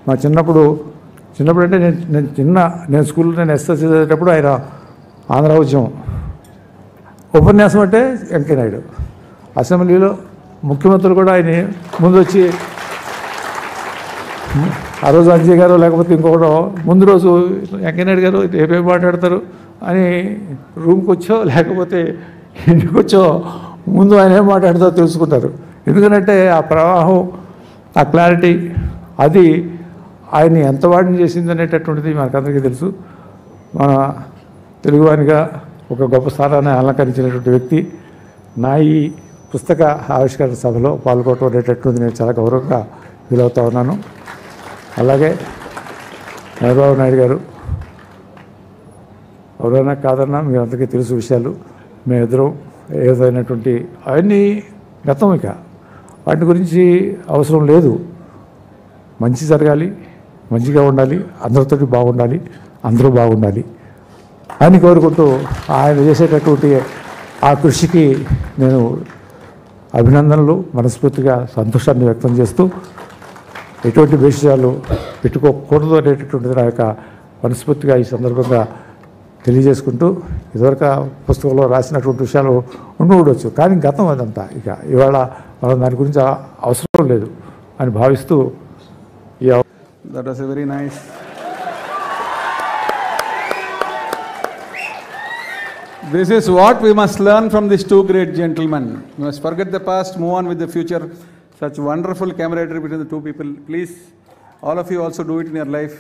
మా చిన్నప్పుడు అంటే నేను స్కూల్లో ఎస్ఎస్సీ చదివేటప్పుడు ఆయన ఆంధ్ర ఉద్యమం ఉపన్యాసం అంటే వెంకయ్య నాయుడు. అసెంబ్లీలో ముఖ్యమంత్రులు కూడా ఆయన ముందు వచ్చి, ఆ రోజు అంజయ్ గారు లేకపోతే ఇంకొకటో ముందు రోజు వెంకయ్య నాయుడు గారు రేపేం మాట్లాడతారు అని రూమ్కి వచ్చో లేకపోతే ఇంటికి వచ్చో ముందు ఆయన ఏం మాట్లాడతారో తెలుసుకుంటారు. ఎందుకంటే ఆ ప్రవాహం, ఆ క్లారిటీ, అది ఆయన్ని ఎంత వాడిని చేసింది అనేటటువంటిది మనకందరికీ తెలుసు. మన తెలుగువానిగా ఒక గొప్ప స్థానాన్ని అలంకరించినటువంటి వ్యక్తి నా ఈ పుస్తక ఆవిష్కరణ సభలో పాల్గొనడం అనేటటువంటిది నేను చాలా గౌరవంగా ఫీల్ అవుతా ఉన్నాను. అలాగే చంద్రబాబు నాయుడు గారు ఎవరైనా కాదన్నా మీ అందరికీ తెలుసు విషయాలు. మేమిద్దరం ఏదైనటువంటి అవన్నీ గతం, ఇక వాటి గురించి అవసరం లేదు. మంచి జరగాలి, మంచిగా ఉండాలి, అందరితోటి బాగుండాలి, అందరూ బాగుండాలి అని కోరుకుంటూ ఆయన చేసేటటువంటి ఆ కృషికి నేను అభినందనలు, మనస్ఫూర్తిగా సంతోషాన్ని వ్యక్తం చేస్తూ ఎటువంటి విషయాలు పెట్టుకోకూడదు అనేటటువంటిది నా యొక్క మనస్ఫూర్తిగా ఈ సందర్భంగా తెలియజేసుకుంటూ, ఇదివరకు పుస్తకంలో రాసినటువంటి విషయాలు ఉండవచ్చు, కానీ గతం అదంతా. ఇక ఇవాళ మనం దాని గురించి అవసరం లేదు అని భావిస్తూ That was a very nice. This is what we must learn from these two great gentlemen. We must forget the past, move on with the future. Such wonderful camaraderie between the two people. Please, all of you also do it in your life.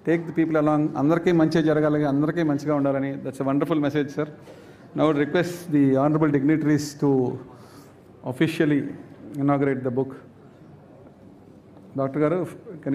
Take the people along. Andarki manchi jaragalagi, andarki manchiga undalani. That's a wonderful message, sir. Now I would request the honorable dignitaries to officially inaugurate the book. Dr. Garu, can you